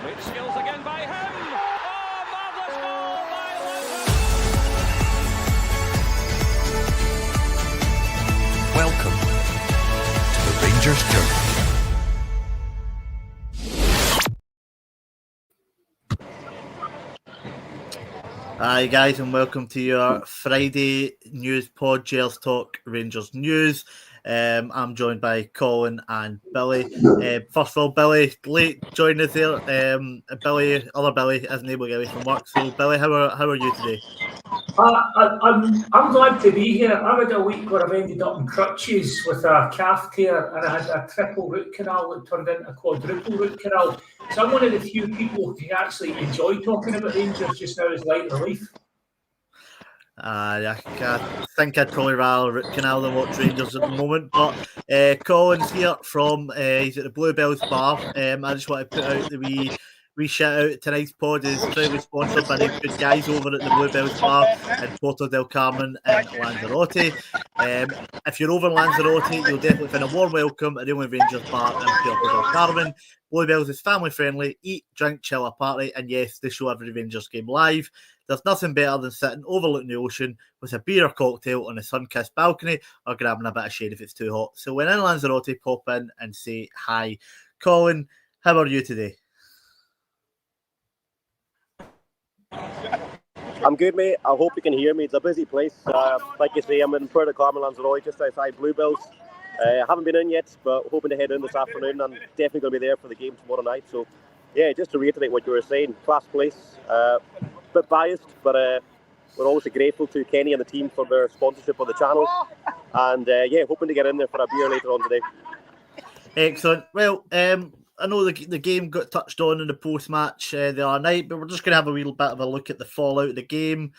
Great skills again by him. Oh, marvellous goal by Luther. Welcome to the Rangers journey. Hi guys, and welcome to your Friday news pod, Gers Talk Rangers News. I'm joined by Colin and Billy. First of all, Billy, late joining us there. Other Billy isn't able to get away from work. So Billy, how are you today? I'm glad to be here. I've had a week where I've ended up in crutches with a calf tear, and I had a triple root canal that turned into a quadruple root canal. So I'm one of the few people who actually enjoy talking about Rangers just now as light relief. I think I'd probably rather root canal than watch Rangers at the moment. But Colin's here from he's at the Bluebells Bar. I just want to put out the wee shout out. Tonight's pod is proudly sponsored by the good guys over at the Bluebells Bar in Porto del Carmen and Lanzarote. If you're over in Lanzarote, you'll definitely find a warm welcome at the only Rangers bar in Porto del Carmen. Bluebells is family friendly, eat, drink, chill, a party, and yes, they show every Rangers game live. There's nothing better than sitting overlooking the ocean with a beer or cocktail on a sun-kissed balcony or grabbing a bit of shade if it's too hot. So when in Lanzarote, pop in and say hi. Colin, how are you today? I'm good, mate. I hope you can hear me. It's a busy place. Like you say, I'm in Puerto Carmen, Lanzarote, just outside Bluebells. Haven't been in yet, but hoping to head in this afternoon. I'm definitely going to be there for the game tomorrow night. So, yeah, just to reiterate what you were saying, class place. Bit biased, but we're also grateful to Kenny and the team for their sponsorship of the channel. And, hoping to get in there for a beer later on today. Excellent. Well, I know the game got touched on in the post-match the other night, but we're just going to have a wee bit of a look at the fallout of the game.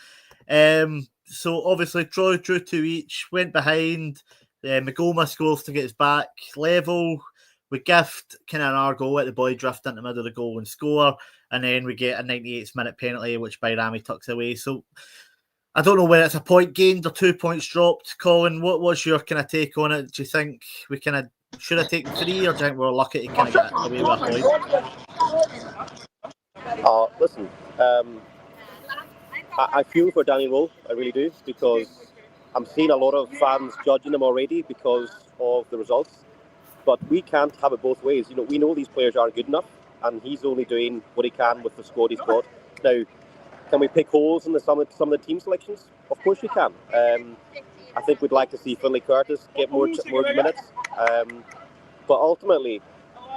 So obviously Troy drew 2 each, went behind. McGoma scores to get us back level. We gift kind of our goal at the boy drift into the middle of the goal and score, and then we get a 98th minute penalty which Bayrami tucks away. So I don't know whether it's a point gained or 2 points dropped. Colin, what's your kind of take on it? Do you think we kind of should have taken 3, or do you think we're lucky to kind of get away with a point? Listen, I feel for Danny Rowe, I really do, because I'm seeing a lot of fans judging him already because of the results. But we can't have it both ways. You know, we know these players aren't good enough, and he's only doing what he can with the squad he's got. Now, can we pick holes in some of the team selections? Of course we can. I think we'd like to see Finlay Curtis get more minutes. But ultimately,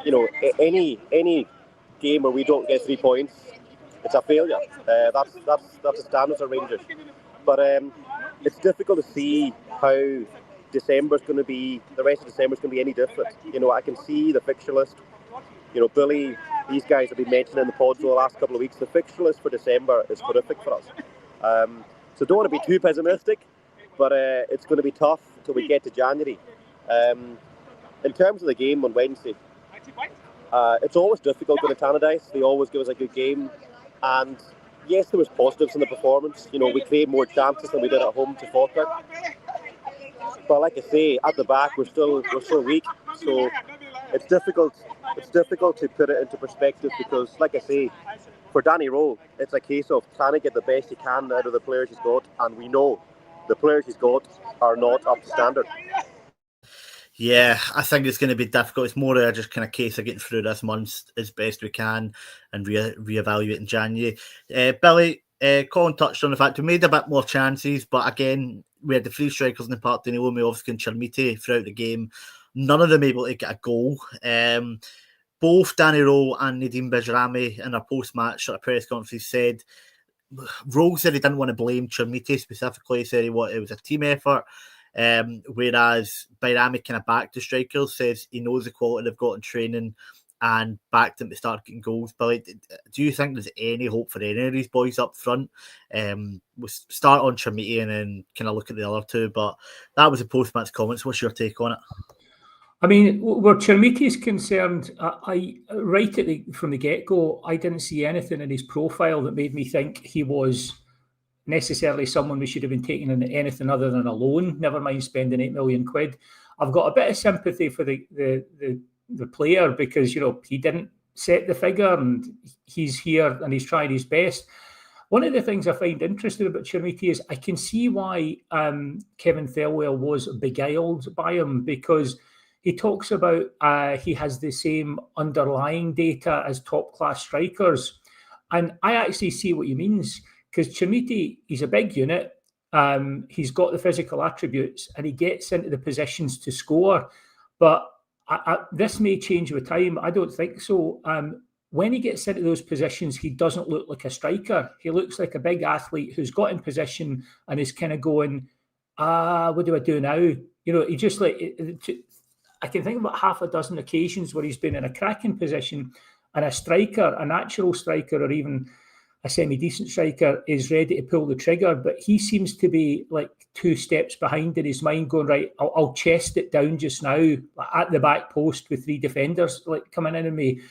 you know, any game where we don't get 3 points, it's a failure. That's the standards of Rangers. But it's difficult to see how December's going to be. The rest of December's going to be any different. You know, I can see the fixture list. You know, Billy, these guys have been mentioning in the pods over the last couple of weeks. The fixture list for December is horrific for us. So don't want to be too pessimistic, but it's going to be tough until we get to January. In terms of the game on Wednesday, it's always difficult going to Tannadice. They always give us a good game, and yes, there was positives in the performance. You know, we created more chances than we did at home to Falkirk. But like I say, at the back we're still weak. So it's difficult to put it into perspective, because, like I say, for Danny Rowe, it's a case of trying to get the best he can out of the players he's got, and we know the players he's got are not up to standard. Yeah, I think it's going to be difficult. It's more of just kind of case of getting through this month as best we can and reevaluate in January. Billy, Colin touched on the fact we made a bit more chances, but again, we had the 3 strikers in the park, Danilo, Miovski and Chermiti throughout the game. None of them able to get a goal. Both Danny Rowe and Nadim Bajrami in their post-match sort of press conference said, Rowe said he didn't want to blame Chermiti specifically, he said it was a team effort. Whereas Bayrami kind of backed the strikers, says he knows the quality they've got in training and backed them to start getting goals. Billy, do you think there's any hope for any of these boys up front? We'll start on Chermiti and then kind of look at the other two, but that was the post-match comments. What's your take on it? I mean, where Chermiti is concerned, from the get-go, I didn't see anything in his profile that made me think he was necessarily someone we should have been taking in anything other than a loan, never mind spending £8 million. I've got a bit of sympathy for the player, because, you know, he didn't set the figure, and he's here and he's trying his best. One of the things I find interesting about Chermiti is I can see why Kevin Thelwell was beguiled by him, because he talks about he has the same underlying data as top-class strikers. And I actually see what he means, because Chermiti, he's a big unit. He's got the physical attributes and he gets into the positions to score. But this may change with time. I don't think so. When he gets into those positions, he doesn't look like a striker. He looks like a big athlete who's got in position and is kind of going, what do I do now? You know, he just like, I can think about half a dozen occasions where he's been in a cracking position and a striker, a natural striker, or even a semi-decent striker is ready to pull the trigger, but he seems to be like 2 steps behind in his mind, going, right, I'll chest it down just now at the back post with 3 defenders like coming in on me.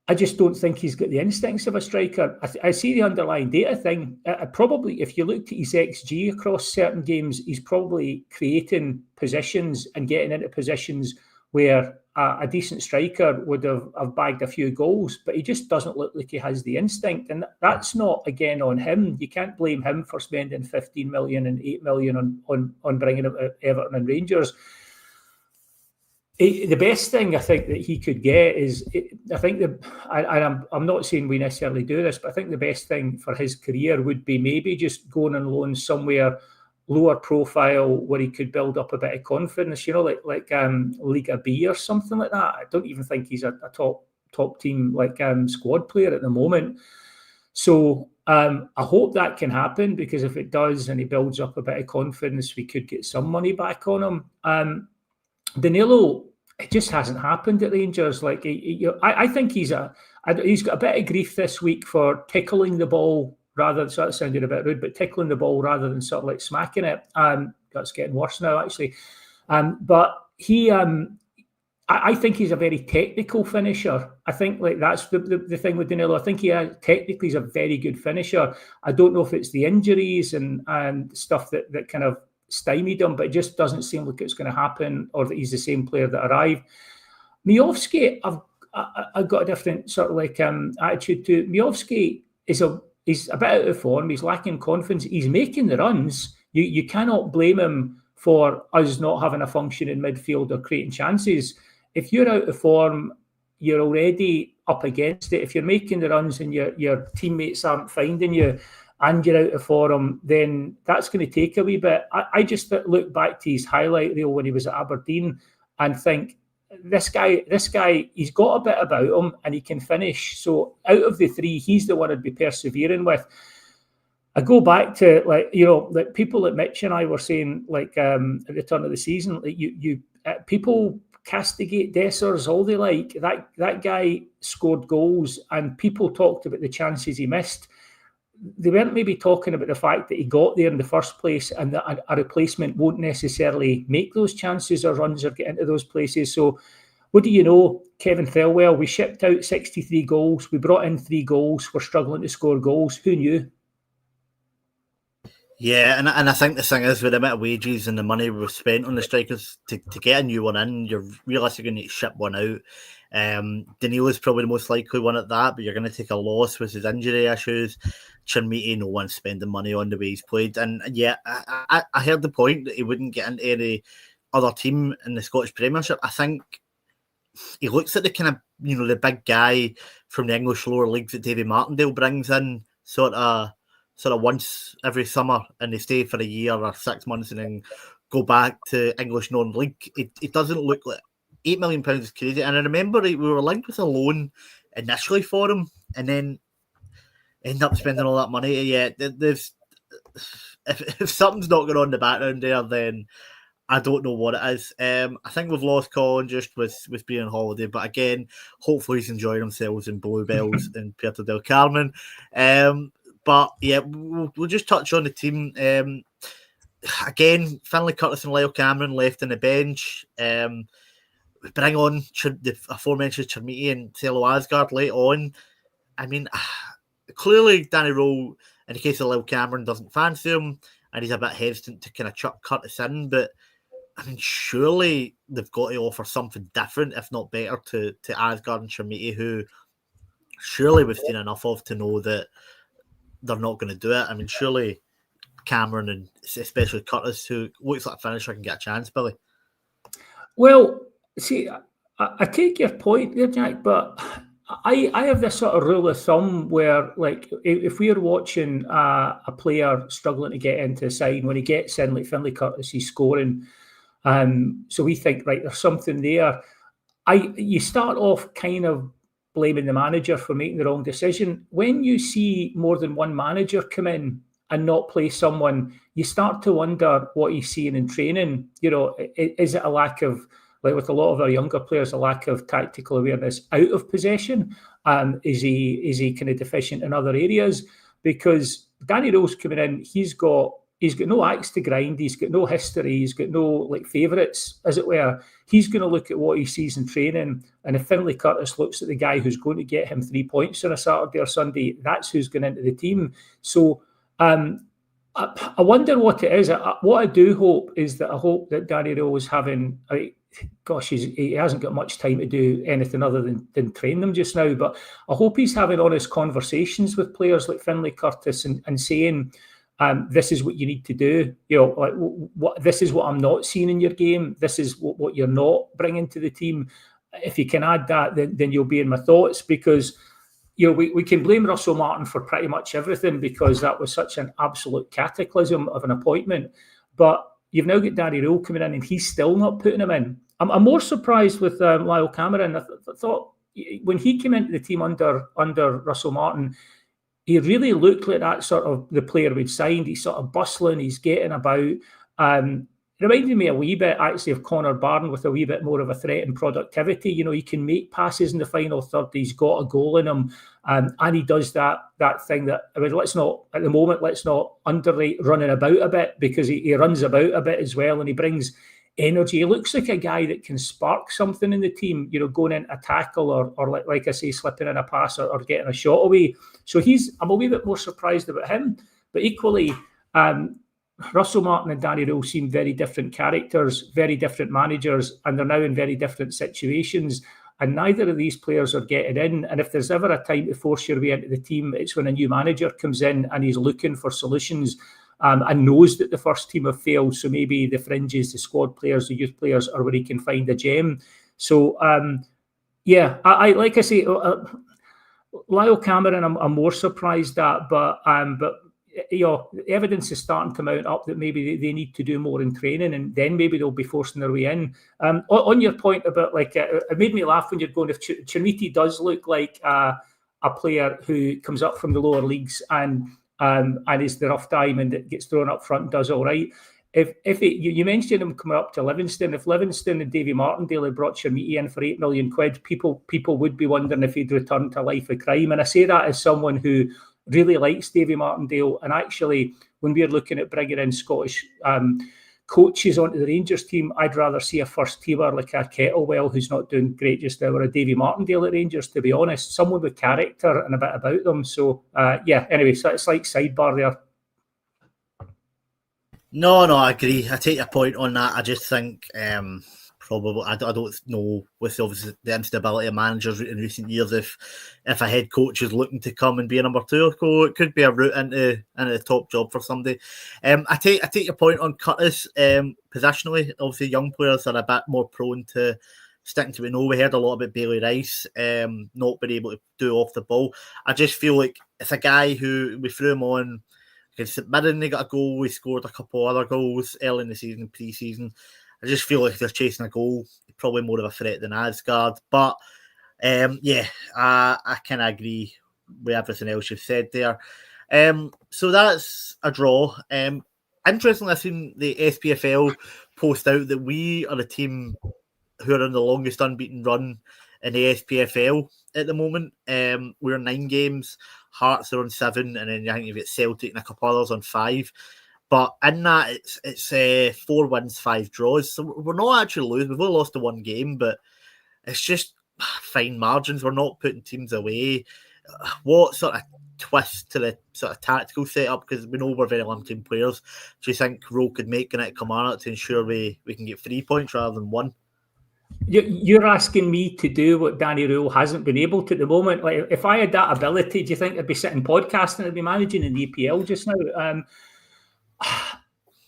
I just don't think he's got the instincts of a striker. I see the underlying data thing. Probably, if you looked at his XG across certain games, he's probably creating positions and getting into positions where a decent striker would have bagged a few goals, but he just doesn't look like he has the instinct. And that's not, again, on him. You can't blame him for spending 15 million and 8 million on bringing him to Everton and Rangers. The best thing I think that he could get is, I'm not saying we necessarily do this, but I think the best thing for his career would be maybe just going on loan somewhere lower profile where he could build up a bit of confidence, you know, like Liga B or something like that. I don't even think he's a top team like squad player at the moment. So I hope that can happen, because if it does and he builds up a bit of confidence, we could get some money back on him. Danilo, it just hasn't happened at Rangers. Like, I think he's got a bit of grief this week for tickling the ball rather. So that sounded a bit rude, but tickling the ball rather than sort of like smacking it. That's getting worse now, actually. But he, I think he's a very technical finisher. I think like that's the thing with Danilo. I think technically he's a very good finisher. I don't know if it's the injuries and stuff that kind of stymied him, but it just doesn't seem like it's going to happen, or that he's the same player that arrived. Miovski, I've got a different sort of like attitude to. Miovski he's a bit out of form. He's lacking confidence. He's making the runs. You cannot blame him for us not having a function in midfield or creating chances. If you're out of form, you're already up against it. If you're making the runs and your teammates aren't finding you, and you're out of form, then that's going to take a wee bit. I just look back to his highlight reel when he was at Aberdeen and think, this guy, he's got a bit about him and he can finish. So out of the 3, he's the one I'd be persevering with. I go back to like people like Mitch and I were saying, like at the turn of the season, like you people castigate Dessers all they like. That guy scored goals and people talked about the chances he missed. They weren't maybe talking about the fact that he got there in the first place and that a replacement won't necessarily make those chances or runs or get into those places. So what do you know, Kevin Thelwell, we shipped out 63 goals. We brought in 3 goals. We're struggling to score goals. Who knew? Yeah, and I think the thing is, with the amount of wages and the money we've spent on the strikers to get a new one in, you're realistically going to ship one out. Danilo is probably the most likely one at that, but you're going to take a loss with his injury issues. Chermiti, no one's spending money on the way he's played. And yeah, I heard the point that he wouldn't get into any other team in the Scottish Premiership. I think he looks at the kind of, the big guy from the English lower leagues that Davy Martindale brings in sort of once every summer, and they stay for a year or 6 months and then go back to English non-league. It doesn't look like £8 million is crazy. And I remember we were linked with a loan initially for him and then end up spending all that money. Yeah, if something's not going on in the background there, then I don't know what it is. I think we've lost Colin just with being on holiday, but again, hopefully he's enjoying themselves in Bluebells in Puerto del Carmen. But yeah, we'll just touch on the team. Again, Finlay Curtis and Lyle Cameron left on the bench. Bring on the aforementioned Chermiti and Cello Asgard late on. I mean, clearly Danny Rowe, in the case of Lyle Cameron, doesn't fancy him, and he's a bit hesitant to kind of chuck Curtis in. But I mean, surely they've got to offer something different, if not better, to Asgard and Shermiti, who surely we've seen enough of to know that they're not going to do it. I mean, surely Cameron and especially Curtis, who looks like a finisher, can get a chance, Billy. Well, see, I take your point there, Jack, but I have this sort of rule of thumb where, like, if we're watching a player struggling to get into the side, when he gets in, like Finlay Curtis, he's scoring. So we think, right, there's something there. You start off kind of blaming the manager for making the wrong decision. When you see more than one manager come in and not play someone, you start to wonder what he's seeing in training. You know, is it a lack of, like with a lot of our younger players, a lack of tactical awareness out of possession? Is he kind of deficient in other areas? Because Danny Rose coming in, he's got no axe to grind. He's got no history. He's got no like favourites, as it were. He's going to look at what he sees in training. And if Finlay Curtis looks at the guy who's going to get him 3 points on a Saturday or Sunday, that's who's going into the team. So I wonder what it is. What I do hope is that I hope that Danny Rose having, he hasn't got much time to do anything other than train them just now. But I hope he's having honest conversations with players like Finlay Curtis and saying, this is what you need to do. You know, like this is what I'm not seeing in your game. This is what you're not bringing to the team. If you can add that, then you'll be in my thoughts, because you know we can blame Russell Martin for pretty much everything because that was such an absolute cataclysm of an appointment. But you've now got Danny Rule coming in and he's still not putting him in. I'm more surprised with Lyle Cameron. I thought when he came into the team under Russell Martin, he really looked like that sort of the player we'd signed. He's sort of bustling, he's getting about. It reminded me a wee bit actually of Connor Barron with a wee bit more of a threat and productivity. You know, he can make passes in the final third. He's got a goal in him, and he does that thing that, I mean, let's not underrate running about a bit, because he runs about a bit as well, and he brings energy. He looks like a guy that can spark something in the team, you know, going into a tackle or like I say, slipping in a pass or getting a shot away. So I'm a wee bit more surprised about him. But equally, Russell Martin and Danny Rule seem very different characters, very different managers, and they're now in very different situations. And neither of these players are getting in. And if there's ever a time to force your way into the team, it's when a new manager comes in and he's looking for solutions. And knows that the first team have failed. So maybe the fringes, the squad players, the youth players are where he can find a gem. So, I like I say, Lyle Cameron, I'm more surprised at, but you know, the evidence is starting to mount up that maybe they need to do more in training, and then maybe they'll be forcing their way in. On your point about, like, it made me laugh when you're going, if Chermiti does look like a player who comes up from the lower leagues and is the rough diamond that gets thrown up front and does all right. You mentioned him coming up to Livingston. If Livingston and Davy Martindale had brought Chermiti in for £8 million, people would be wondering if he'd returned to a life of crime. And I say that as someone who really likes Davy Martindale. And actually, when we're looking at bringing in Scottish coaches onto the Rangers team, I'd rather see a first teamer like a Kettlewell, who's not doing great just now, or a Davy Martindale at Rangers, to be honest. Someone with character and a bit about them. So, anyway, so it's like sidebar there. No, I agree. I take your point on that. I just think probably, I don't know, with obviously the instability of managers in recent years, if a head coach is looking to come and be a number two, it could be a route into the top job for somebody. I take your point on Curtis. Positionally, obviously young players are a bit more prone to sticking to it. No, we heard a lot about Bailey Rice not being able to do off the ball. I just feel like it's a guy who we threw him on against St Mirren, he got a goal. We scored a couple other goals early in the season, pre-season. I just feel like if they're chasing a goal, he's probably more of a threat than Asgard. But I kind of agree with everything else you've said there. So that's a draw. Interestingly, I've seen the SPFL post out that we are the team who are on the longest unbeaten run in the SPFL at the moment. We're 9 games. Hearts are on 7, and then I think you've got Celtic and a couple others on 5. But in that, it's 4 wins, 5 draws. So we're not actually losing. We've only lost the 1 game, but it's just fine margins. We're not putting teams away. What sort of twist to the sort of tactical setup, because we know we're very limited in players. Do you think Rowe could make Gannett Kilmarnock to ensure we can get 3 points rather than 1? You're asking me to do what Danny Rule hasn't been able to at the moment. Like, if I had that ability, do you think I'd be sitting podcasting? I'd be managing in the EPL just now.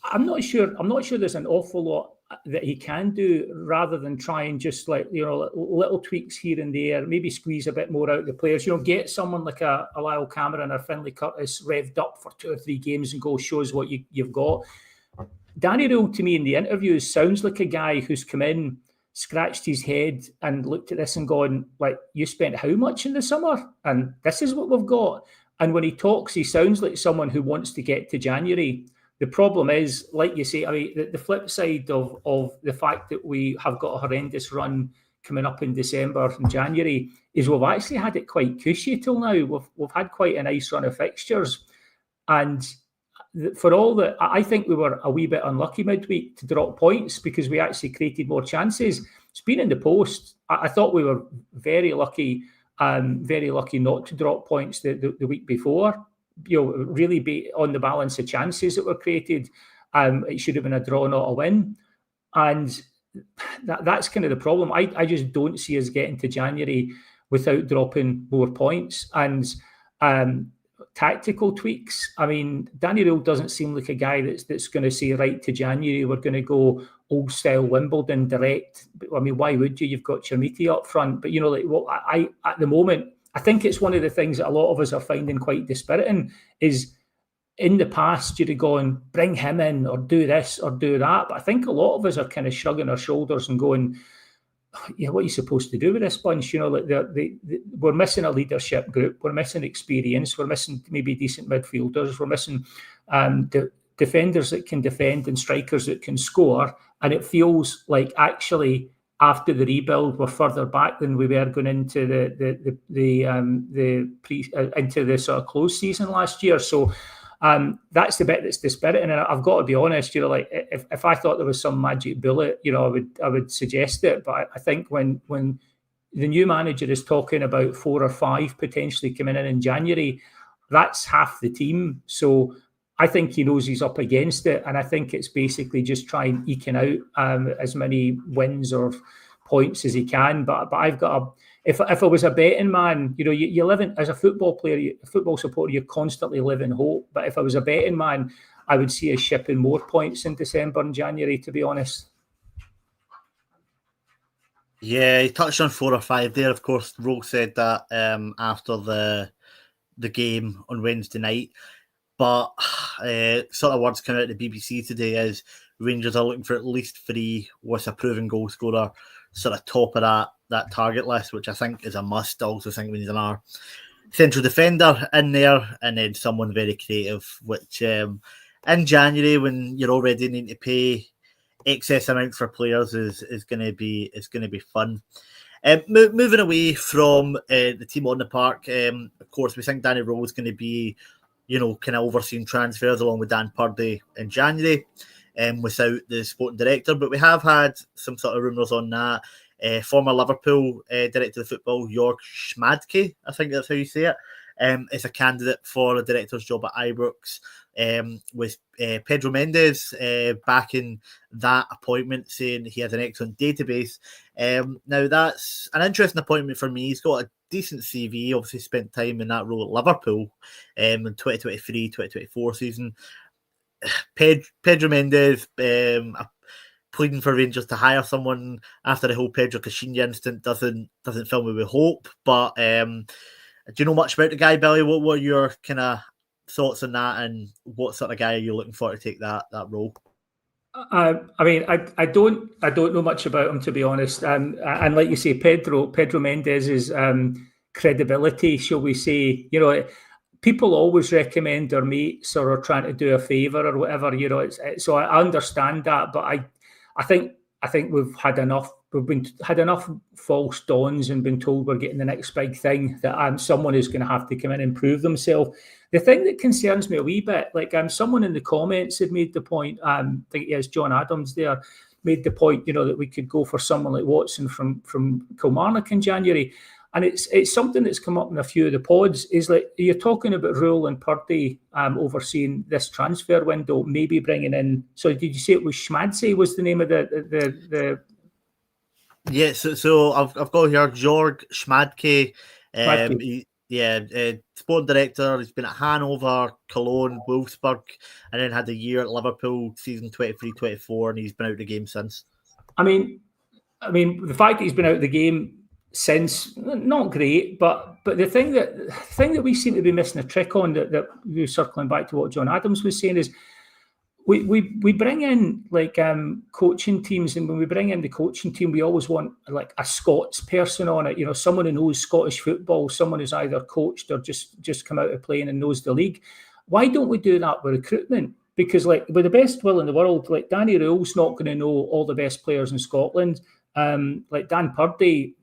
I'm not sure. I'm not sure there's an awful lot that he can do, rather than try and just, like, little tweaks here and there, maybe squeeze a bit more out of the players. Get someone like a Lyle Cameron or Finlay Curtis revved up for 2 or 3 games and go, shows what you've got. Danny Rule, to me, in the interviews, sounds like a guy who's come in, scratched his head and looked at this and gone, like, you spent how much in the summer? And this is what we've got. And when he talks, he sounds like someone who wants to get to January. The problem is, like you say, I mean, the flip side of the fact that we have got a horrendous run coming up in December and January is we've actually had it quite cushy till now. We've had quite a nice run of fixtures. And for all that, I think we were a wee bit unlucky midweek to drop points, because we actually created more chances. It's been in the post. I thought we were very lucky not to drop points the week before. Really be on the balance of chances that were created. It should have been a draw, not a win. And that's kind of the problem. I just don't see us getting to January without dropping more points. And tactical tweaks. I mean, Danny Rule doesn't seem like a guy that's going to say, right, to January we're going to go old style Wimbledon direct. I mean, why would you? You've got Chermiti up front. But I at the moment, I think it's one of the things that a lot of us are finding quite dispiriting is, in the past you'd have gone, bring him in or do this or do that. But I think a lot of us are kind of shrugging our shoulders and going, what are you supposed to do with this bunch? We're missing a leadership group. We're missing experience. We're missing maybe decent midfielders. We're missing defenders that can defend and strikers that can score. And it feels like actually after the rebuild, we're further back than we were going into into the sort of close season last year. So that's the bit that's dispiriting. And I've got to be honest, if I thought there was some magic bullet, I would suggest it. But I think when the new manager is talking about 4 or 5 potentially coming in January, that's half the team. So I think he knows he's up against it, and I think it's basically just trying eking out as many wins or points as he can. But I've got if I was a betting man, you live in, as a football player, a football supporter, you constantly live in hope. But if I was a betting man, I would see us shipping more points in December and January, to be honest. Yeah, he touched on 4 or 5 there. Of course, Rowe said that after the game on Wednesday night. But sort of words coming out of the BBC today is Rangers are looking for at least 3 with a proven goal scorer, sort of top of that target list, which I think is a must. I also think we need another central defender in there, and then someone very creative, which in January, when you're already needing to pay excess amount for players, is going to be fun. Moving away from the team on the park, of course, we think Danny Rose is going to be, kind of overseeing transfers along with Dan Purdy in January, without the sporting director. But we have had some sort of rumours on that. Former Liverpool director of football, Jörg Schmadtke, I think that's how you say it, is a candidate for a director's job at Ibrox, with Pedro Mendes backing that appointment, saying he has an excellent database. Now, that's an interesting appointment for me. He's got a decent CV, obviously spent time in that role at Liverpool in 2023-2024 season. Pedro Mendes pleading for Rangers to hire someone after the whole Pedro Caixinha incident doesn't fill me with hope. But do you know much about the guy, Billy? What are your kind of thoughts on that, and what sort of guy are you looking for to take that role? I mean, I don't know much about him, to be honest. And like you say, Pedro Mendes's credibility, shall we say, people always recommend their mates or are trying to do a favour or whatever. So I understand that, but I think we've had enough. We've had enough false dawns and been told we're getting the next big thing, that someone is going to have to come in and prove themselves. The thing that concerns me a wee bit, like someone in the comments had made the point, I think it is John Adams there, made the point, that we could go for someone like Watson from Kilmarnock in January. and it's something that's come up in a few of the pods, is like you're talking about Rule and Purdy overseeing this transfer window, maybe bringing in. So did you say it was Schmadze was the name of the Yeah, so I've got here Georg Schmadtke. Sport director. He's been at Hanover, Cologne, Wolfsburg, and then had a year at Liverpool, season 23-24, and he's been out of the game since. I mean, the fact that he's been out of the game since, not great, but the thing that we seem to be missing a trick on, that we're circling back to what John Adams was saying, is we bring in like coaching teams, and when we bring in the coaching team, we always want like a Scots person on it, someone who knows Scottish football, someone who's either coached or just come out of playing and knows the league. Why don't we do that with recruitment? Because like with the best will in the world, like Danny Rule's not going to know all the best players in Scotland. Like Dan Purdy,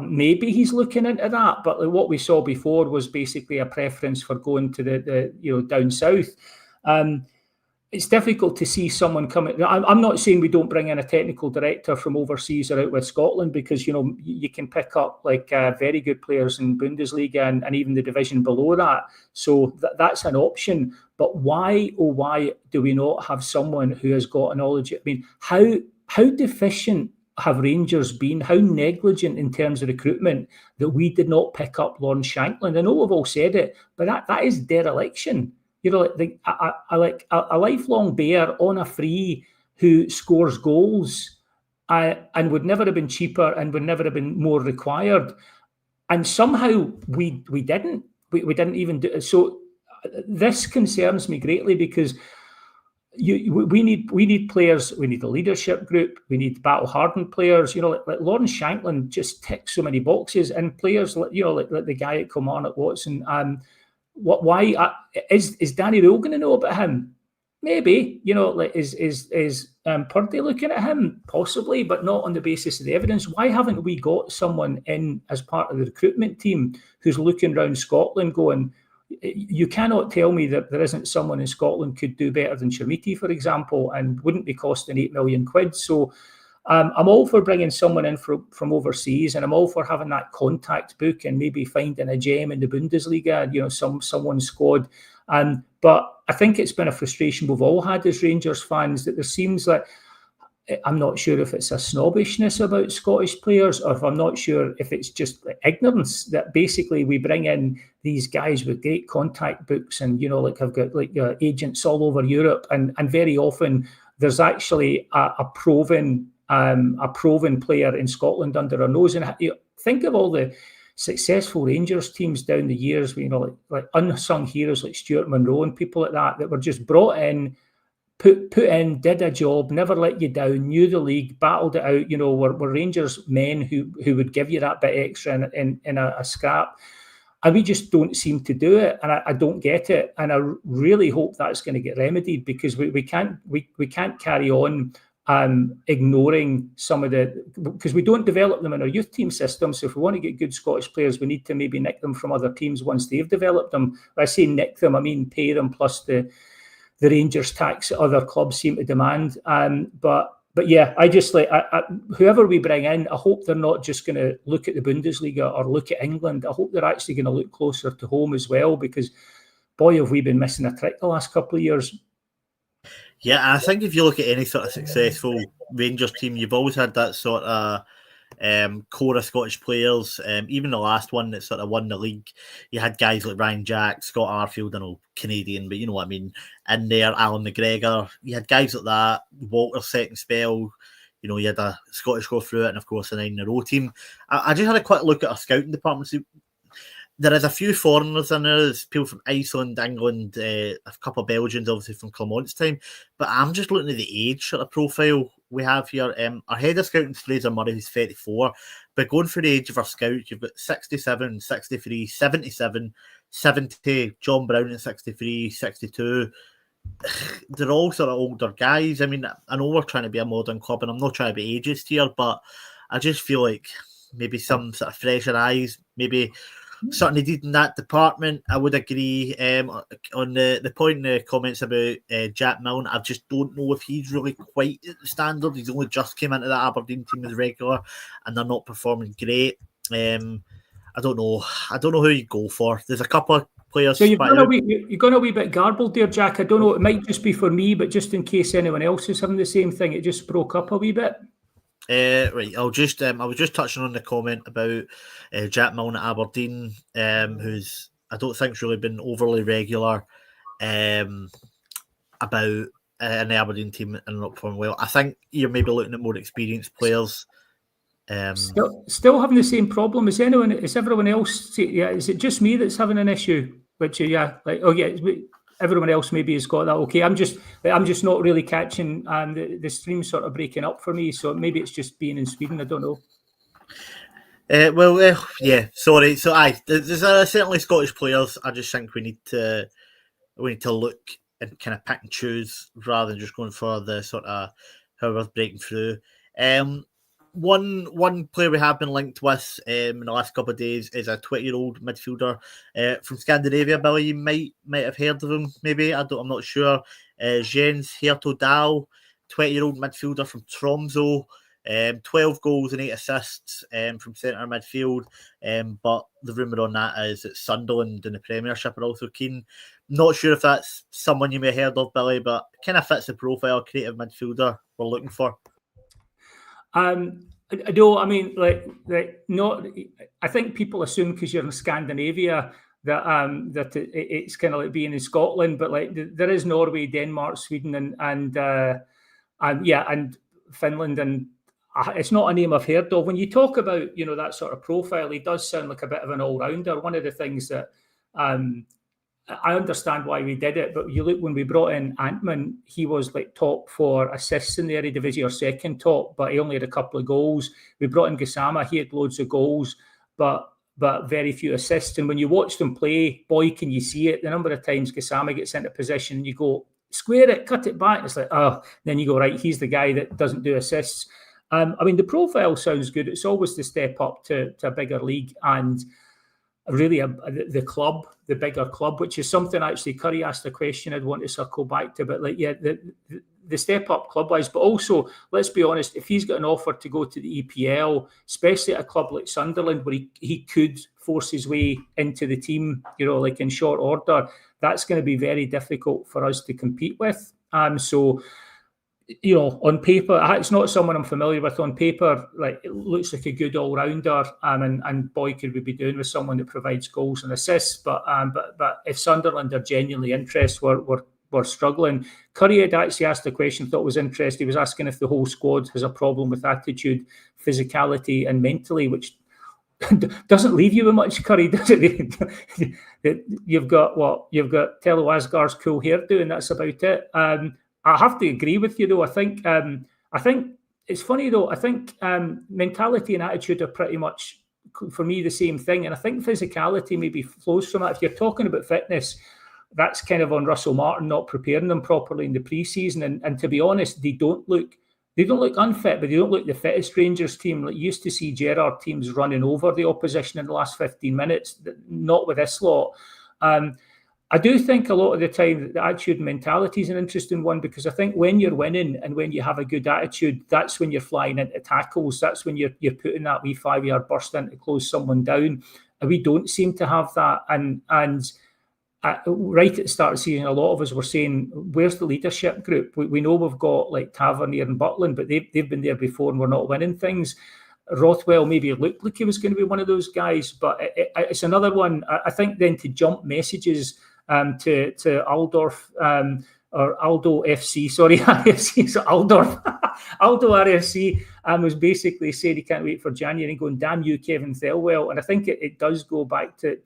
maybe he's looking into that, but like what we saw before was basically a preference for going to the down south. It's difficult to see someone coming. I'm not saying we don't bring in a technical director from overseas or out with Scotland, because you can pick up like very good players in Bundesliga and even the division below that. So that's an option. But why do we not have someone who has got a knowledge? I mean, how deficient have Rangers been? How negligent in terms of recruitment that we did not pick up Lawrence Shankland? I know we've all said it, but that is dereliction. Like a lifelong bear on a free who scores goals and would never have been cheaper and would never have been more required. And somehow we didn't. We didn't even do it. So this concerns me greatly, because we need players. We need a leadership group. We need battle-hardened players. Like Lawrence Shankland just ticks so many boxes, and players like the guy at Kilmarnock, Watson. Why is Danny Rule going to know about him? Maybe, is Purdy looking at him? Possibly, but not on the basis of the evidence. Why haven't we got someone in as part of the recruitment team who's looking around Scotland going, you cannot tell me that there isn't someone in Scotland could do better than Chermiti, for example, and wouldn't be costing £8 million. So I'm all for bringing someone in from overseas, and I'm all for having that contact book and maybe finding a gem in the Bundesliga, someone's squad. But I think it's been a frustration we've all had as Rangers fans, that there seems like, I'm not sure if it's a snobbishness about Scottish players, or if I'm not sure if it's just like ignorance, that basically we bring in these guys with great contact books and, like I've got like agents all over Europe, and very often there's actually a proven player in Scotland under our nose. And think of all the successful Rangers teams down the years, like unsung heroes like Stuart Monroe and people like that were just brought in, put in, did a job, never let you down, knew the league, battled it out. Were Rangers men who would give you that bit extra in a scrap. And we just don't seem to do it, and I don't get it. And I really hope that's going to get remedied, because we can't carry on ignoring some of because we don't develop them in our youth team system. So if we want to get good Scottish players, we need to maybe nick them from other teams once they've developed them. When I say nick them, I mean pay them plus the Rangers tax that other clubs seem to demand. But yeah, I just like whoever we bring in, I hope they're not just going to look at the Bundesliga or look at England. I hope they're actually going to look closer to home as well, because boy, have we been missing a trick the last couple of years. Yeah, I think if you look at any sort of successful Rangers team, you've always had that sort of core of Scottish players. Even the last one that sort of won the league, you had guys like Ryan Jack, Scott Arfield, I know Canadian, but you know what I mean, in there, Alan McGregor. You had guys like that, Walter's second spell. You had a Scottish go through it, and of course a 9-in-a-row team. I just had a quick look at our scouting department. So there is a few foreigners in there. There's people from Iceland, England, a couple of Belgians, obviously from Clermont's time. But I'm just looking at the age sort of profile we have here. Our head of scouting is Fraser Murray, who's 34. But going for the age of our scouts, you've got 67, 63, 77, 70, John Brown at 63, 62. They're all sort of older guys. I mean, I know we're trying to be a modern club, and I'm not trying to be ageist here, but I just feel like maybe some sort of fresher eyes, maybe certainly needed in that department. I would agree on the point in the comments about Jack Milne. I just don't know if he's really quite at the standard. He's only just came into that Aberdeen team as regular, and they're not performing great. I don't know who you go for. There's a couple of players. So you've gone a wee bit garbled there, Jack. I don't know. It might just be for me, but just in case anyone else is having the same thing, it just broke up a wee bit. Right, I was just touching on the comment about Jack Milne at Aberdeen, who's I don't think's really been overly regular about in the Aberdeen team and not performing well. I think you're maybe looking at more experienced players. Still having the same problem. Is everyone else? Yeah, is it just me that's having an issue? Which everyone else maybe has got that. Okay, I'm just not really catching, and the stream's sort of breaking up for me. So maybe it's just being in Sweden. I don't know. Yeah. Sorry. So, there's certainly Scottish players. I just think we need to look and kind of pick and choose rather than just going for the sort of whoever's breaking through. One player we have been linked with in the last couple of days is a 20-year-old midfielder from Scandinavia. Billy, you might have heard of him. Maybe I'm not sure. Jens Hertodal, 20-year-old midfielder from Tromsø. 12 goals and 8 assists from centre midfield. But the rumour on that is that Sunderland in the Premiership are also keen. Not sure if that's someone you may have heard of, Billy, but kind of fits the profile creative midfielder we're looking for. I don't. I mean, not. I think people assume because you're in Scandinavia that it's kind of like being in Scotland, but there is Norway, Denmark, Sweden, and Finland, and it's not a name I've heard of. When you talk about that sort of profile, he does sound like a bit of an all-rounder. One of the things that I understand why we did it, but you look when we brought in Antman, he was top for assists in the Eredivisie or second top, but he only had a couple of goals. We brought in Gassama, he had loads of goals, but very few assists. And when you watch them play, boy, can you see it? The number of times Gassama gets into position, you go, square it, cut it back. It's like, then you go, right, he's the guy that doesn't do assists. I mean, the profile sounds good. It's always the step up to a bigger league and really the bigger club, which is something actually Curry asked a question I'd want to circle back to, but the step up club wise, but also let's be honest, if he's got an offer to go to the EPL, especially at a club like Sunderland where he could force his way into the team, in short order, that's going to be very difficult for us to compete with. So on paper, it's not someone I'm familiar with. On paper, it looks like a good all-rounder, and boy, could we be doing with someone that provides goals and assists. But if Sunderland are genuinely interested, we're struggling. Curry had actually asked a question, thought was interesting. He was asking if the whole squad has a problem with attitude, physicality, and mentally, which doesn't leave you with much, Curry, does it? You've got Telo Asgar's cool hairdo, and that's about it. I have to agree with you, though. I think it's funny, though. I think mentality and attitude are pretty much, for me, the same thing. And I think physicality maybe flows from that. If you're talking about fitness, that's kind of on Russell Martin not preparing them properly in the pre-season. And to be honest, they don't look unfit, but they don't look the fittest Rangers team. You used to see Gerrard teams running over the opposition in the last 15 minutes, not with this lot. I do think a lot of the time the attitude and mentality is an interesting one, because I think when you're winning and when you have a good attitude, that's when you're flying into tackles. That's when you're putting that wee 5-yard burst in to close someone down. And we don't seem to have that. And right at the start of the season, a lot of us were saying, where's the leadership group? We know we've got Tavernier and Butland, but they've been there before and we're not winning things. Rothwell maybe looked like he was going to be one of those guys, but it's another one. I think then to jump messages to Aldorf or Aldo FC, sorry, RFC, so Aldorf, Aldo RFC was basically saying he can't wait for January and going, damn you, Kevin Thelwell. And I think it does go back to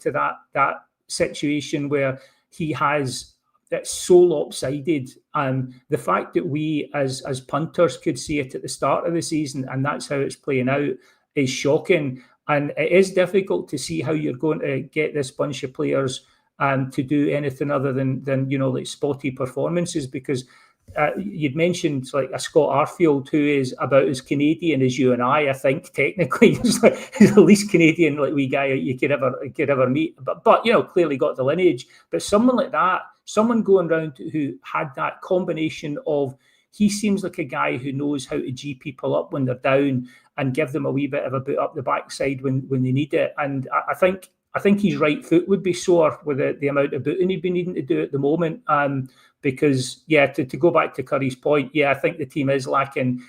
that situation where he has, that's so lopsided. The fact that we as punters could see it at the start of the season and that's how it's playing out is shocking. And it is difficult to see how you're going to get this bunch of players to do anything other than spotty performances, because you'd mentioned a Scott Arfield, who is about as Canadian as you and I think technically he's the least Canadian wee guy you could ever meet, but clearly got the lineage. But someone like that, someone going around who had that combination of he seems like a guy who knows how to G people up when they're down and give them a wee bit of a boot up the backside when they need it. And I think his right foot would be sore with the amount of booting he'd be needing to do at the moment. Because, to go back to Curry's point, I think the team is lacking.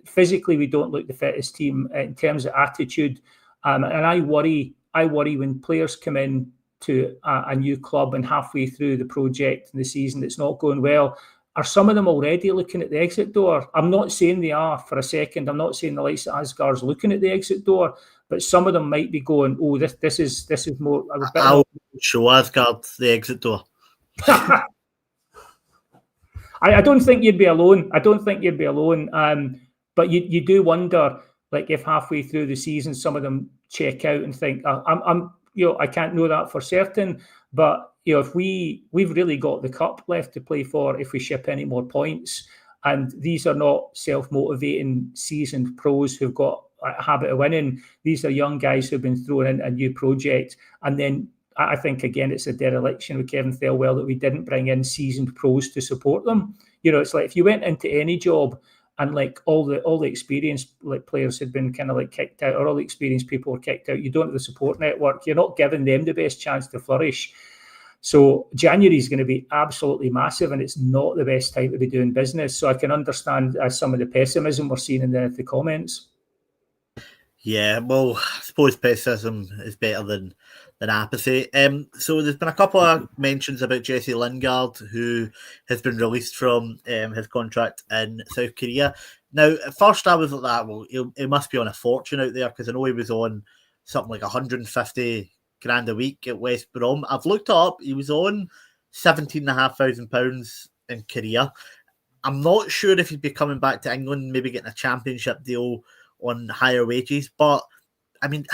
Physically, we don't look the fittest team in terms of attitude. And I worry when players come in to a new club and halfway through the project and the season it's not going well. Are some of them already looking at the exit door? I'm not saying they are for a second. I'm not saying the likes of Asgard's looking at the exit door, but some of them might be going, "Oh, this is more." I'll show Asgard the exit door. I don't think you'd be alone. But you do wonder, like, if halfway through the season some of them check out and think, "I'm I can't know that for certain." But if we've really got the cup left to play for if we ship any more points, and these are not self-motivating seasoned pros who've got a habit of winning. These are young guys who've been thrown in a new project, and then I think again it's a dereliction with Kevin Thelwell that we didn't bring in seasoned pros to support them. It's like if you went into any job and like all the experienced like players had been kind of like kicked out, or all the experienced people were kicked out, you don't have the support network. You're not giving them the best chance to flourish. So January is going to be absolutely massive, and it's not the best time to be doing business. So I can understand some of the pessimism we're seeing in the comments. Yeah, well, I suppose pessimism is better than apathy. So there's been a couple of mentions about Jesse Lingard, who has been released from his contract in South Korea. Now, at first I was like that, well, he must be on a fortune out there, because I know he was on something like 150 grand a week at West Brom. I've looked it up. He was on £17,500 in Korea. I'm not sure if he'd be coming back to England, maybe getting a championship deal on higher wages. But, I mean,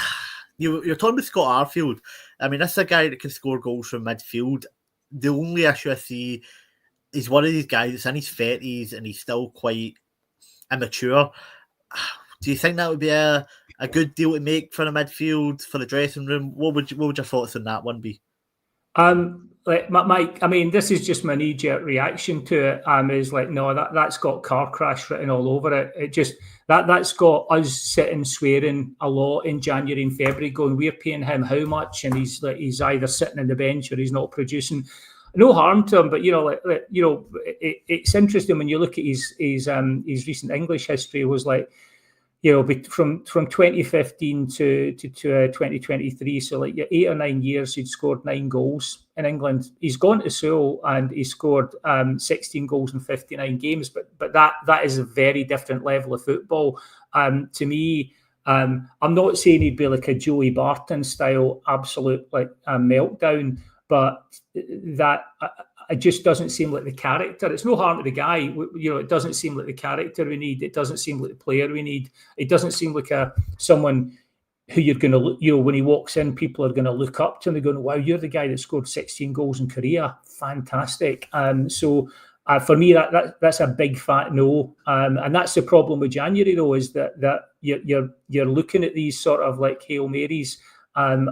you're talking about Scott Arfield. I mean, this is a guy that can score goals from midfield. The only issue I see is one of these guys that's in his 30s and he's still quite immature. Do you think that would be a good deal to make for the midfield, for the dressing room? What would your thoughts on that one be? Mike, I mean, this is just my knee-jerk reaction to it. Is like, no, that's got car crash written all over it. It just that's got us sitting swearing a lot in January and February, going, we're paying him how much, and he's either sitting on the bench or he's not producing. No harm to him, but it's interesting when you look at his recent English history. Was like, from 2015 to 2023, so like 8 or 9 years, he'd scored 9 goals in England. He's gone to Seoul and he scored 16 goals in 59 games, but that is a very different level of football. To me, I'm not saying he'd be like a Joey Barton style absolute like meltdown, but that it just doesn't seem like the character. It's no harm to the guy. It doesn't seem like the character we need. It doesn't seem like the player we need. It doesn't seem like someone who you're going to look, when he walks in, people are going to look up to him. They're going, wow, you're the guy that scored 16 goals in Korea. Fantastic. So for me, that's a big fat no. And that's the problem with January, though, is that you're looking at these sort of like Hail Marys and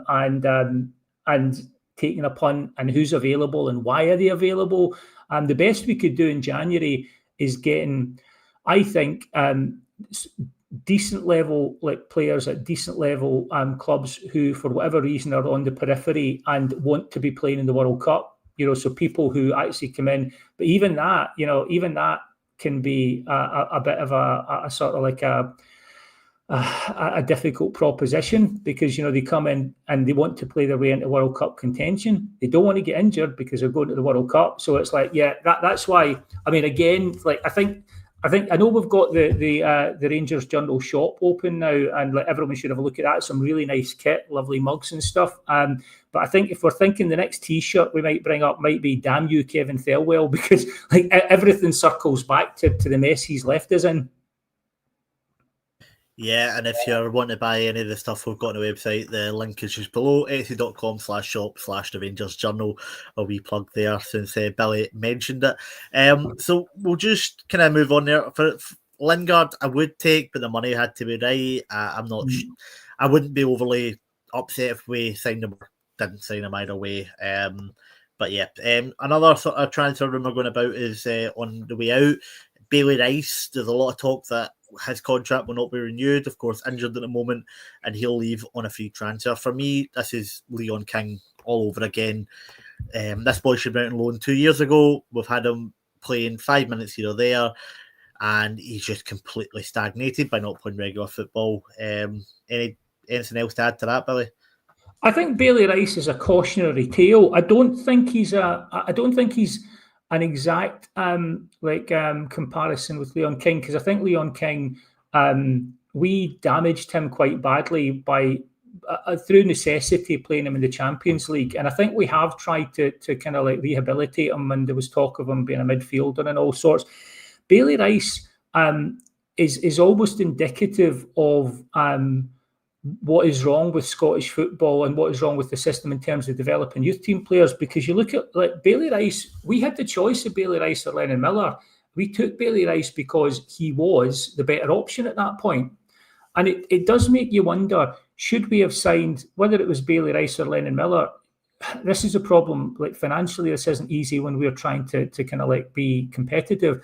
taking a punt and who's available and why are they available. The best we could do in January is getting, I think, decent level like players at decent level clubs who, for whatever reason, are on the periphery and want to be playing in the World Cup. So people who actually come in. But even that can be a bit of a sort of like a difficult proposition, because they come in and they want to play their way into World Cup contention. They don't want to get injured because they're going to the World Cup. So it's like, that's why. I mean, again, like I think I know we've got the Rangers Journal shop open now, and like everyone should have a look at that. Some really nice kit, lovely mugs and stuff. But I think if we're thinking the next T-shirt we might bring up might be "Damn you, Kevin Thelwell," because like everything circles back to the mess he's left us in. Yeah, and if you're wanting to buy any of the stuff we've got on the website, the link is just below, etsy.com/shop/the Rangers Journal. A wee plug there since Billy mentioned it. So we'll just kind of move on there. For Lingard, I would take, but the money had to be right. I'm not. I wouldn't be overly upset if we signed him or didn't sign him either way. But yeah, another sort of transfer rumour going about is on the way out. Bailey Rice, there's a lot of talk that his contract will not be renewed, of course, injured at the moment, and he'll leave on a free transfer. For me, this is Leon King all over again. This boy should be out on loan 2 years ago. We've had him playing 5 minutes here or there, and he's just completely stagnated by not playing regular football. Anything else to add to that, Billy? I think Bailey Rice is a cautionary tale. I don't think he's an exact comparison with Leon King, because I think Leon King, we damaged him quite badly by through necessity playing him in the Champions League, and I think we have tried to kind of like rehabilitate him, and there was talk of him being a midfielder and all sorts. Bailey Rice is almost indicative of what is wrong with Scottish football and what is wrong with the system in terms of developing youth team players. Because you look at like Bailey Rice, we had the choice of Bailey Rice or Lennon Miller. We took Bailey Rice because he was the better option at that point. And it does make you wonder, should we have signed, whether it was Bailey Rice or Lennon Miller? This is a problem, like financially, this isn't easy when we're trying to kind of like be competitive.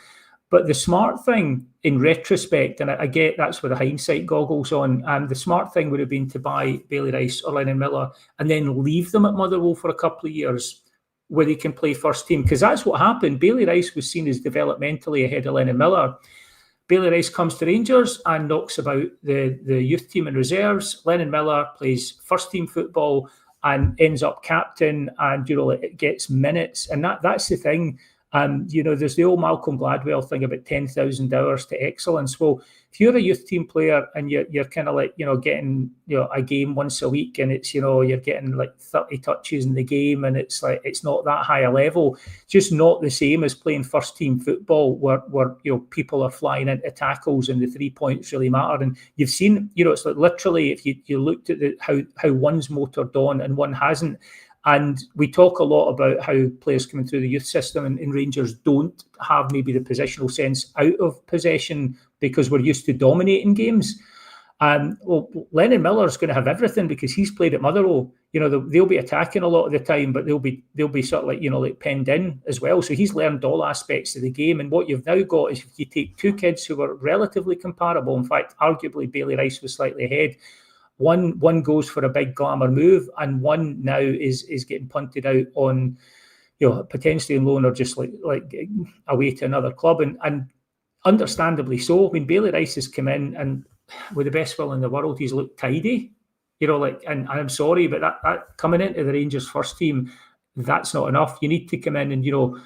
But the smart thing in retrospect, and I get that's with the hindsight goggles on, the smart thing would have been to buy Bailey Rice or Lennon Miller and then leave them at Motherwell for a couple of years where they can play first team. Because that's what happened. Bailey Rice was seen as developmentally ahead of Lennon Miller. Bailey Rice comes to Rangers and knocks about the youth team and reserves. Lennon Miller plays first team football and ends up captain, and it gets minutes. And that's the thing. There's the old Malcolm Gladwell thing about 10,000 hours to excellence. Well, if you're a youth team player and you're kind of like, getting, a game once a week, and it's, you're getting like 30 touches in the game, and it's like, it's not that high a level, just not the same as playing first team football where people are flying into tackles and the 3 points really matter. And you've seen, it's like literally, if you looked at how one's motored on and one hasn't. And we talk a lot about how players coming through the youth system and Rangers don't have maybe the positional sense out of possession because we're used to dominating games. Well, Lennon Miller's going to have everything because he's played at Motherwell. They'll be attacking a lot of the time, but they'll be sort of like, like penned in as well. So he's learned all aspects of the game. And what you've now got is if you take two kids who were relatively comparable, in fact, arguably Bailey Rice was slightly ahead. One goes for a big glamour move, and one now is getting punted out on, potentially on loan or just like away to another club, and understandably so. I mean, Bailey Rice has come in, and with the best will in the world, he's looked tidy, and I'm sorry, but that coming into the Rangers first team, that's not enough. You need to come in and do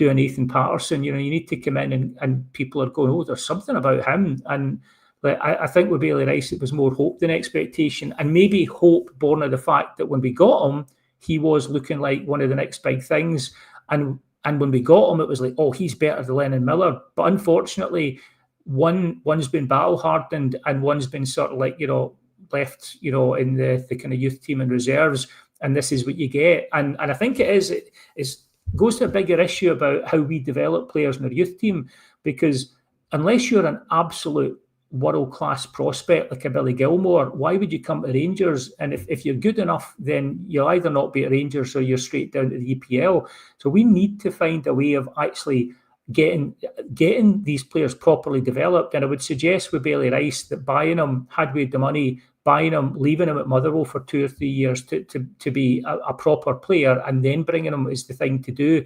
a Nathan Patterson. You need to come in and people are going, oh, there's something about him. And I think with Bailey Rice, it was more hope than expectation, and maybe hope born of the fact that when we got him, he was looking like one of the next big things. And when we got him, it was like, oh, he's better than Lennon Miller. But unfortunately, one's been battle hardened and one's been sort of like, left, in the kind of youth team and reserves. And this is what you get. And I think it goes to a bigger issue about how we develop players in our youth team, because unless you're an absolute world-class prospect like a Billy Gilmore, why would you come to Rangers? And if you're good enough, then you'll either not be at Rangers or you're straight down to the EPL. So we need to find a way of actually getting these players properly developed. And I would suggest with Bailey Rice that buying him, had we had the money, buying him, leaving him at Motherwell for 2 or 3 years to be a proper player, and then bringing him is the thing to do.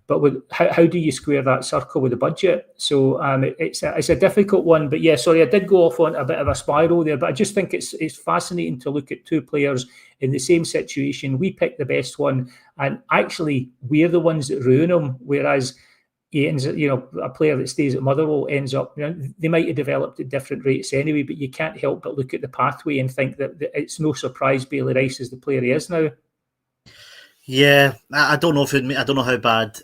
But how do you square that circle with the budget? So it's a difficult one. But yeah, sorry, I did go off on a bit of a spiral there. But I just think it's fascinating to look at two players in the same situation. We pick the best one, and actually we're the ones that ruin him. Whereas he ends, a player that stays at Motherwell ends up, they might have developed at different rates anyway. But you can't help but look at the pathway and think that it's no surprise Bailey Rice is the player he is now. Yeah, I don't know I don't know how bad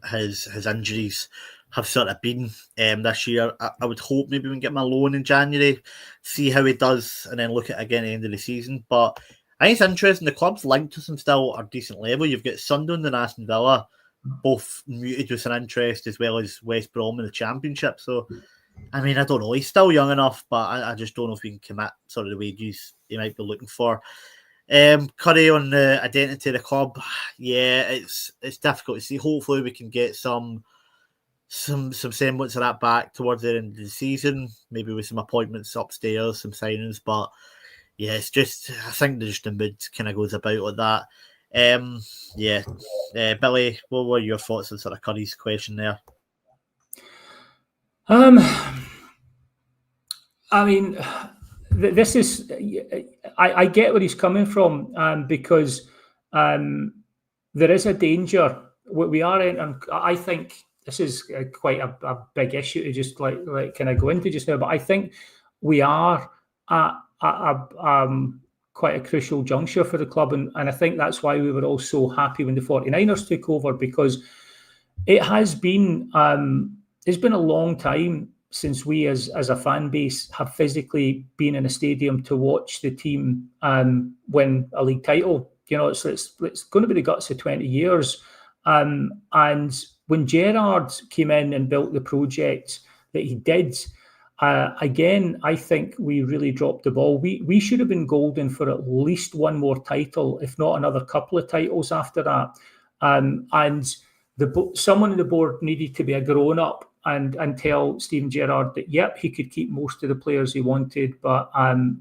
his injuries have sort of been this year. I would hope maybe we can get him a loan in January, see how he does, and then look at it again at the end of the season. But I think it's interesting. The clubs linked to him still are decent level. You've got Sunderland and Aston Villa, both muted with an interest, as well as West Brom in the Championship. So, I mean, I don't know. He's still young enough, but I just don't know if we can commit sort of the wages he might be looking for. Curry on the identity of the club, yeah, it's difficult to see. Hopefully we can get some some semblance of that back towards the end of the season, maybe with some appointments upstairs, some signings, but yeah, it's just, I think just the mood kind of goes about like that. Billy, what were your thoughts on sort of Curry's question there? I mean, this is, I get where he's coming from, because there is a danger. We are in, and I think this is quite a big issue to just like kind of go into just now, but I think we are at quite a crucial juncture for the club, and I think that's why we were all so happy when the 49ers took over, because it has been it's been a long time since we as a fan base have physically been in a stadium to watch the team win a league title. You know, it's going to be the guts of 20 years. And when Gerrard came in and built the project that he did, again, I think we really dropped the ball. We should have been golden for at least one more title, if not another couple of titles after that. And someone on the board needed to be a grown-up and tell Steven Gerrard that, yep, he could keep most of the players he wanted, but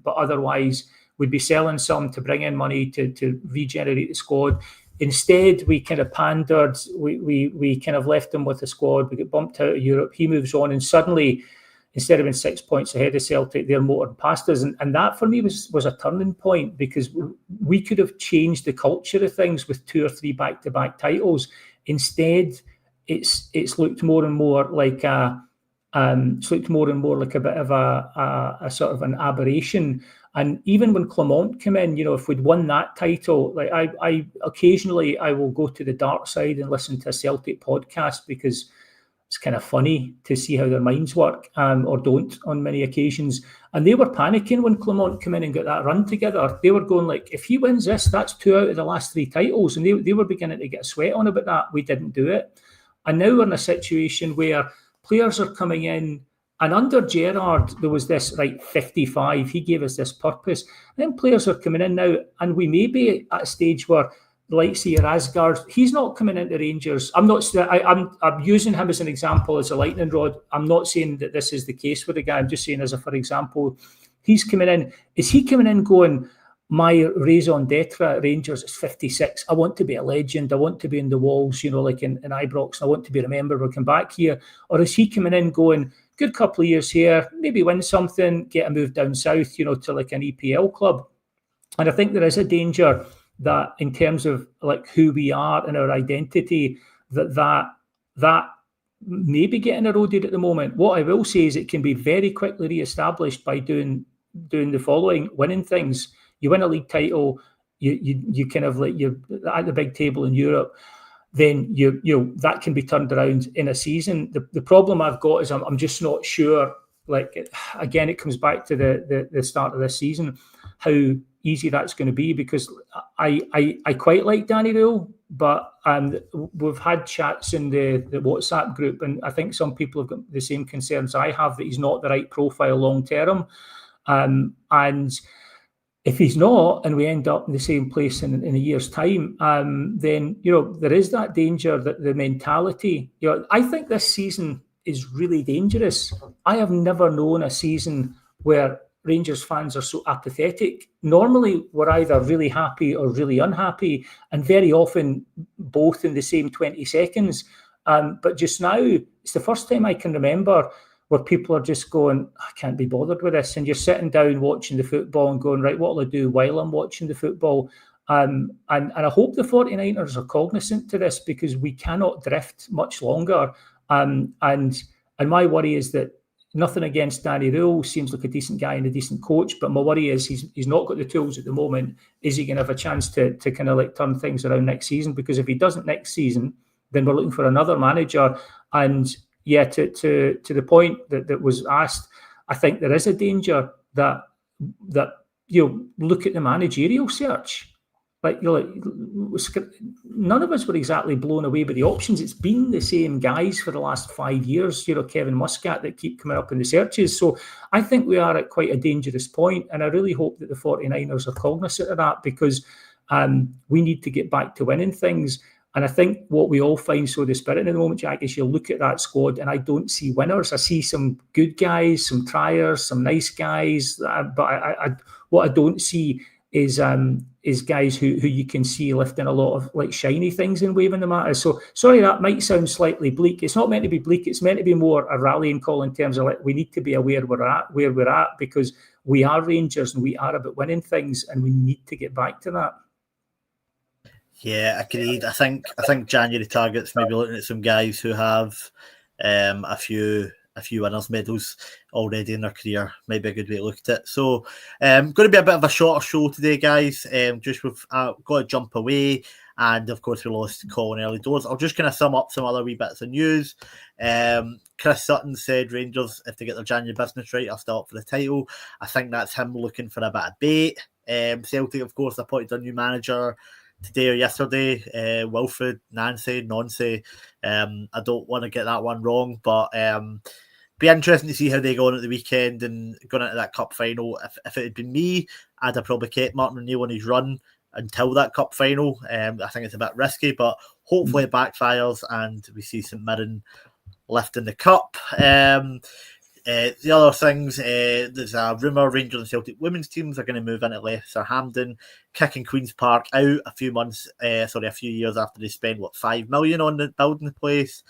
otherwise we'd be selling some to bring in money to regenerate the squad. Instead, we kind of pandered. We kind of left him with the squad. We get bumped out of Europe. He moves on, and suddenly, instead of being 6 points ahead of Celtic, they're motored past us. And that for me was a turning point, because we could have changed the culture of things with 2 or 3 back-to-back titles. Instead, it's looked more and more like a bit of a sort of an aberration. And even when Clement came in, you know, if we'd won that title, like I occasionally I will go to the dark side and listen to a Celtic podcast, because it's kind of funny to see how their minds work, or don't on many occasions. And they were panicking when Clement came in and got that run together. They were going like, if he wins this, that's 2 out of the last 3 titles. And they were beginning to get a sweat on about that. We didn't do it. And now we're in a situation where players are coming in, and under Gerrard, there was this, right, 55, he gave us this purpose. And then players are coming in now, and we may be at a stage where, like, say, Gers, he's not coming into Rangers. I'm using him as an example, as a lightning rod. I'm not saying that this is the case with the guy. I'm just saying, as a for example, he's coming in. Is he coming in going, my raison d'etre at Rangers is 56. I want to be a legend. I want to be in the walls, you know, like in Ibrox. I want to be remembered. We'll come back here. Or is he coming in going, good couple of years here, maybe win something, get a move down south, you know, to like an EPL club? And I think there is a danger that in terms of like who we are and our identity, that may be getting eroded at the moment. What I will say is it can be very quickly re-established by doing the following: winning things. You win a league title, you kind of like, you're at the big table in Europe, then you know that can be turned around in a season. The problem I've got is I'm just not sure. Like, again, it comes back to the start of this season, how easy that's going to be, because I quite like Danny Rule, but we've had chats in the WhatsApp group, and I think some people have got the same concerns I have, that he's not the right profile long term, and if he's not, and we end up in the same place in a year's time, then, you know, there is that danger that the mentality, you know, I think this season is really dangerous. I have never known a season where Rangers fans are so apathetic. Normally, we're either really happy or really unhappy, and very often both in the same 20 seconds. But just now, it's the first time I can remember where people are just going, I can't be bothered with this. And you're sitting down watching the football and going, right, what will I do while I'm watching the football? And I hope the 49ers are cognizant to this, because we cannot drift much longer. And my worry is that, nothing against Danny Rule, seems like a decent guy and a decent coach, but my worry is he's not got the tools at the moment. Is he going to have a chance to kind of like turn things around next season? Because if he doesn't next season, then we're looking for another manager. And yeah, to the point that was asked, I think there is a danger that you know, look at the managerial search. Like, you know, none of us were exactly blown away by the options. It's been the same guys for the last 5 years, you know, Kevin Muscat, that keep coming up in the searches. So I think we are at quite a dangerous point, and I really hope that the 49ers are cognizant of that, because we need to get back to winning things. And I think what we all find so dispiriting at the moment, Jack, is you look at that squad and I don't see winners. I see some good guys, some triers, some nice guys, but what I don't see is guys who you can see lifting a lot of like shiny things and waving them at us. So sorry, that might sound slightly bleak. It's not meant to be bleak. It's meant to be more a rallying call in terms of like we need to be aware where we're at because we are Rangers and we are about winning things and we need to get back to that. Yeah, agreed. I think January targets maybe looking at some guys who have a few winners' medals already in their career. Maybe a good way to look at it. So, going to be a bit of a shorter show today, guys. Just we've got to jump away, and of course we lost Colin early doors. I'll just kind of sum up some other wee bits of news. Chris Sutton said Rangers, if they get their January business right, are still up for the title. I think that's him looking for a bit of bait. Celtic, of course, appointed a new manager today or yesterday, Wilfred Nancy. I don't want to get that one wrong, but be interesting to see how they go on at the weekend and going into that cup final. If it had been me, I'd have probably kept Martin O'Neill on his run until that cup final. I think it's a bit risky, but hopefully it backfires and we see St Mirren lifting the cup. The other things, there's a rumour Rangers and Celtic women's teams are going to move into Lesser Hampden, kicking Queen's Park out a few years after they spent, $5 million on the building the place.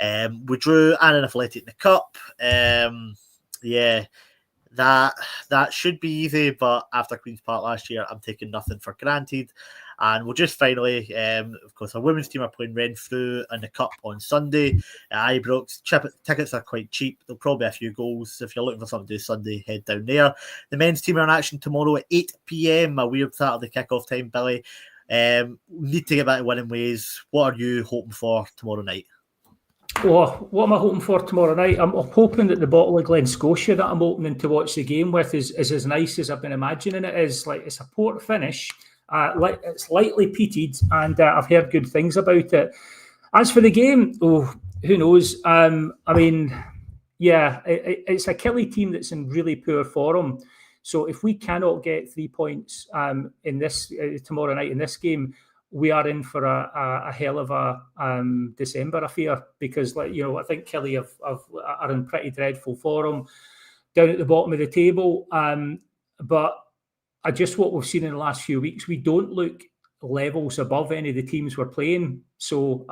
We drew Annan Athletic in the cup. That should be easy, but after Queen's Park last year, I'm taking nothing for granted. And we'll just finally, of course, our women's team are playing Renfrew in the cup on Sunday at Ibrox. Tickets are quite cheap. There'll probably be a few goals. If you're looking for something to do Sunday, head down there. The men's team are in action tomorrow at 8 p.m, a weird Saturday kickoff time, Billy. Need to get back to winning ways. What are you hoping for tomorrow night? Oh, what am I hoping for tomorrow night? I'm hoping that the bottle of Glen Scotia that I'm opening to watch the game with is as nice as I've been imagining it is. Like, it's a port finish. It's lightly peated, and I've heard good things about it. As for the game, who knows? It's a Killie team that's in really poor form. So if we cannot get 3 points in this tomorrow night in this game, we are in for a hell of a December affair because, I think Killie are in pretty dreadful form down at the bottom of the table. But what we've seen in the last few weeks, we don't look levels above any of the teams we're playing. So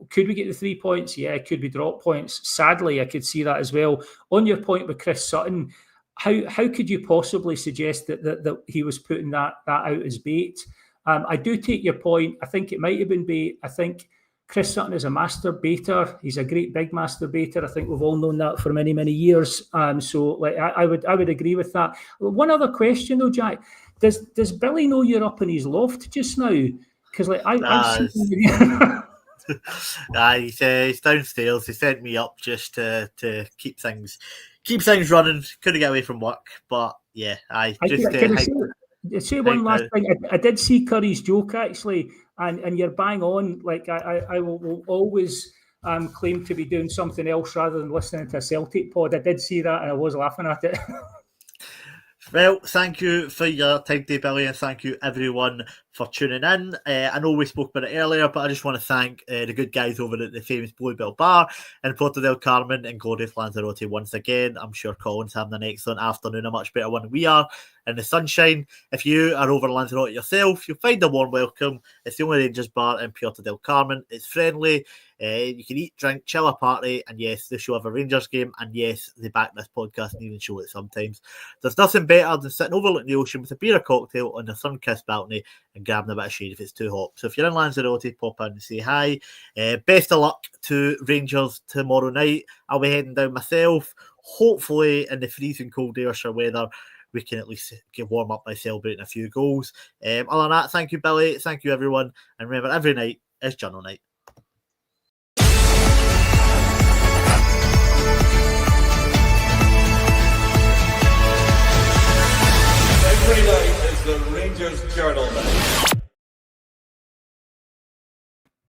could we get the 3 points? Yeah. Could we drop points? Sadly, I could see that as well. On your point with Chris Sutton, how could you possibly suggest that he was putting that out as bait? I do take your point. I think it might have been bait. I think Chris Sutton is a master baiter. He's a great big master baiter. I think we've all known that for many, many years. I would agree with that. One other question though, Jack. Does Billy know you're up in his loft just now? Because I've seen he's downstairs. He sent me up just to keep things running. Couldn't get away from work, but yeah, say one last thing. I did see Curry's joke actually, and you're bang on. Like I will always claim to be doing something else rather than listening to a Celtic pod. I did see that, and I was laughing at it. Well, thank you for your time today, Billy, and thank you everyone for tuning in. I know we spoke about it earlier, but I just want to thank the good guys over at the famous Bluebell Bar in Porto del Carmen and glorious Lanzarote once again. I'm sure Colin's having an excellent afternoon, a much better one than we are in the sunshine. If you are over Lanzarote yourself, you'll find a warm welcome. It's the only Rangers bar in Porto del Carmen. It's friendly. You can eat, drink, chill a party, and yes, they show have a Rangers game, and yes, they back this podcast and even show it sometimes. There's nothing better than sitting overlooking the ocean with a beer or cocktail on the sun-kissed balcony and grabbing a bit of shade if it's too hot. So if you're in Lanzarote, pop in and say hi. Best of luck to Rangers tomorrow night. I'll be heading down myself. Hopefully in the freezing cold Ayrshire weather, we can at least get warm up by celebrating a few goals. Other than that, thank you, Billy. Thank you, everyone. And remember, every night is journal night. Every night is the Rangers Journal night.